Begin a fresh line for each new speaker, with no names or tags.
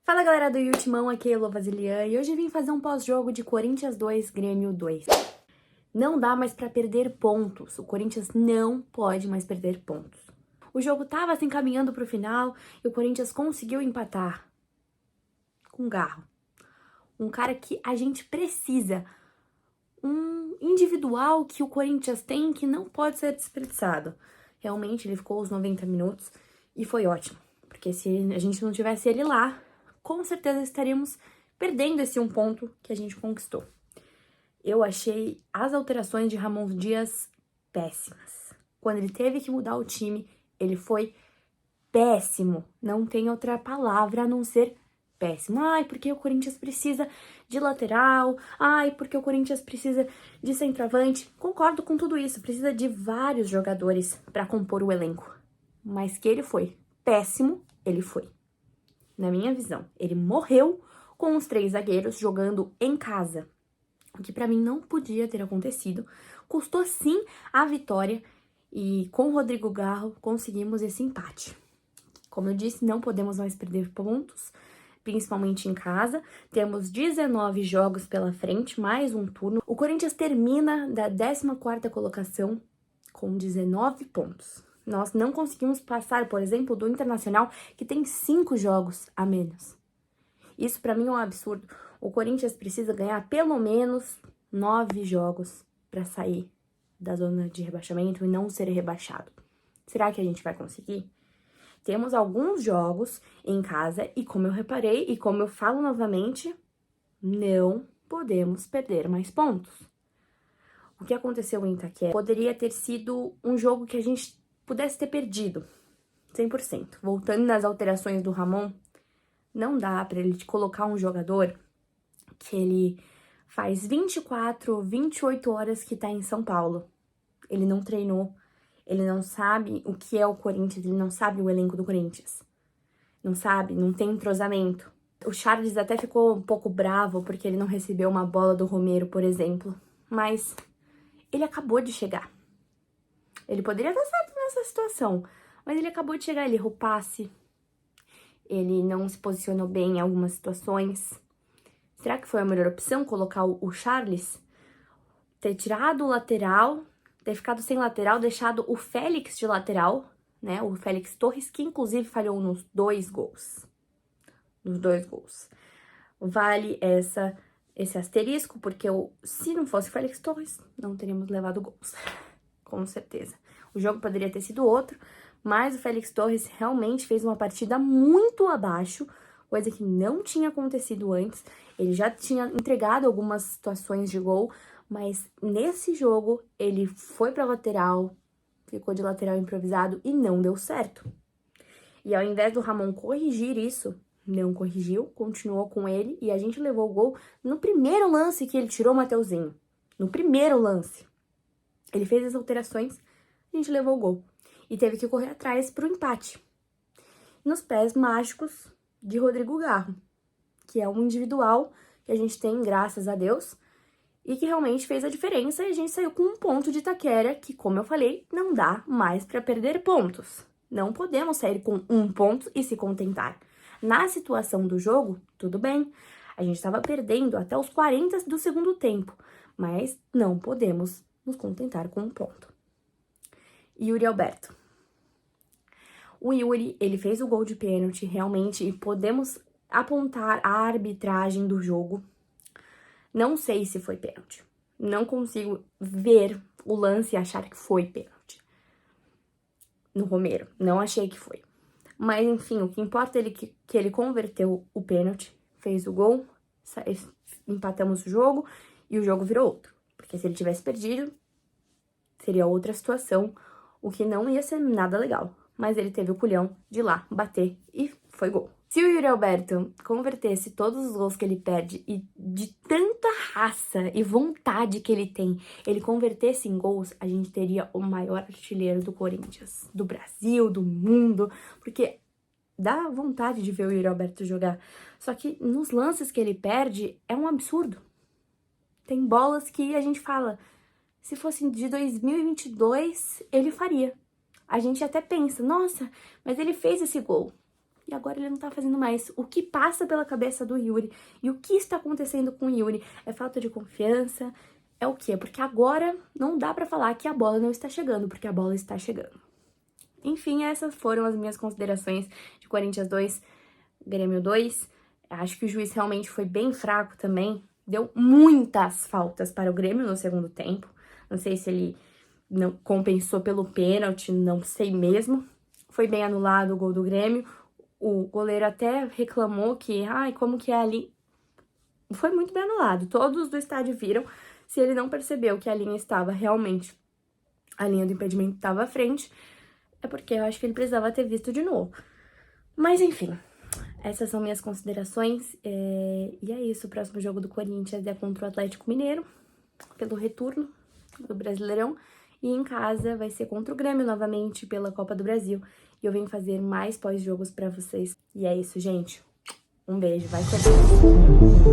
Fala galera do Ultimão, aqui é Elô Vasilian e hoje vim fazer um pós-jogo de Corinthians 2, Grêmio 2. Não dá mais pra perder pontos, o Corinthians não pode mais perder pontos. O jogo tava se encaminhando pro final e o Corinthians conseguiu empatar com garro. Um cara que a gente precisa, um individual que o Corinthians tem que não pode ser desperdiçado. Realmente ele ficou os 90 minutos e foi ótimo, porque se a gente não tivesse ele lá, com certeza estaríamos perdendo esse um ponto que a gente conquistou. Eu achei as alterações de Ramon Dias péssimas. Quando ele teve que mudar o time, ele foi péssimo. Não tem outra palavra a não ser péssimo. Ai, porque o Corinthians precisa de lateral. Ai, porque o Corinthians precisa de centroavante. Concordo com tudo isso. Precisa de vários jogadores para compor o elenco. Mas que ele foi péssimo, ele foi. Na minha visão, ele morreu com os 3 zagueiros jogando em casa, o que pra mim não podia ter acontecido. Custou sim a vitória e com o Rodrigo Garro conseguimos esse empate. Como eu disse, não podemos mais perder pontos, principalmente em casa. Temos 19 jogos pela frente, mais um turno. O Corinthians termina da 14ª colocação com 19 pontos. Nós não conseguimos passar, por exemplo, do Internacional, que tem 5 jogos a menos. Isso pra mim é um absurdo. O Corinthians precisa ganhar pelo menos 9 jogos pra sair da zona de rebaixamento e não ser rebaixado. Será que a gente vai conseguir? Temos alguns jogos em casa e como eu reparei e como eu falo novamente, não podemos perder mais pontos. O que aconteceu em Itaquera poderia ter sido um jogo que a gente pudesse ter perdido 100%. Voltando nas alterações do Ramon, não dá pra ele colocar um jogador que ele faz 24, 28 horas que tá em São Paulo. Ele não treinou, ele não sabe o que é o Corinthians, ele não sabe o elenco do Corinthians. Não sabe, não tem entrosamento. O Charles até ficou um pouco bravo porque ele não recebeu uma bola do Romero, por exemplo. Mas ele acabou de chegar. Ele poderia estar certo nessa situação, mas ele acabou de chegar, ele errou passe, ele não se posicionou bem em algumas situações. Será que foi a melhor opção colocar o Charles? Ter tirado o lateral, ter ficado sem lateral, deixado o Félix de lateral, né? O Félix Torres, que inclusive falhou nos 2 gols. Nos 2 gols. Vale esse asterisco, porque se não fosse o Félix Torres, não teríamos levado gols. Com certeza. O jogo poderia ter sido outro, mas o Félix Torres realmente fez uma partida muito abaixo, coisa que não tinha acontecido antes. Ele já tinha entregado algumas situações de gol, mas nesse jogo ele foi pra lateral, ficou de lateral improvisado e não deu certo. E ao invés do Ramon corrigir isso, não corrigiu, continuou com ele e a gente levou o gol no primeiro lance que ele tirou o Mateuzinho. No primeiro lance. Ele fez as alterações, a gente levou o gol. E teve que correr atrás pro empate. Nos pés mágicos de Rodrigo Garro, que é um individual que a gente tem, graças a Deus, e que realmente fez a diferença e a gente saiu com um ponto de Itaquera, que, como eu falei, não dá mais para perder pontos. Não podemos sair com um ponto e se contentar. Na situação do jogo, tudo bem, a gente estava perdendo até os 40 do segundo tempo, mas não podemos nos contentar com um ponto. Yuri Alberto. O Yuri, ele fez o gol de pênalti, realmente, e podemos apontar a arbitragem do jogo. Não sei se foi pênalti. Não consigo ver o lance e achar que foi pênalti. No Romero, não achei que foi. Mas, enfim, o que importa é que ele converteu o pênalti, fez o gol, empatamos o jogo e o jogo virou outro. Porque se ele tivesse perdido, seria outra situação, o que não ia ser nada legal. Mas ele teve o culhão de ir lá, bater e foi gol. Se o Yuri Alberto convertesse todos os gols que ele perde e de tanta raça e vontade que ele tem, ele convertesse em gols, a gente teria o maior artilheiro do Corinthians, do Brasil, do mundo, porque dá vontade de ver o Yuri Alberto jogar. Só que nos lances que ele perde, é um absurdo. Tem bolas que a gente fala, se fosse de 2022, ele faria. A gente até pensa, nossa, mas ele fez esse gol. e agora ele não tá fazendo mais. O que passa pela cabeça do Yuri e o que está acontecendo com o Yuri? É falta de confiança? É o quê? Porque agora não dá pra falar que a bola não está chegando, porque a bola está chegando. Enfim, essas foram as minhas considerações de Corinthians 2, Grêmio 2. Acho que o juiz realmente foi bem fraco também. Deu muitas faltas para o Grêmio no segundo tempo. Não sei se ele não compensou pelo pênalti, não sei mesmo. Foi bem anulado o gol do Grêmio. O goleiro até reclamou que, como que é ali? Foi muito bem anulado. Todos do estádio viram. Se ele não percebeu que a linha estava realmente, a linha do impedimento estava à frente, é porque eu acho que ele precisava ter visto de novo. Mas enfim, essas são minhas considerações. E é isso. O próximo jogo do Corinthians é contra o Atlético Mineiro, pelo retorno do Brasileirão. E em casa vai ser contra o Grêmio novamente pela Copa do Brasil. E eu venho fazer mais pós-jogos pra vocês. E é isso, gente. Um beijo. Vai, Corinthians!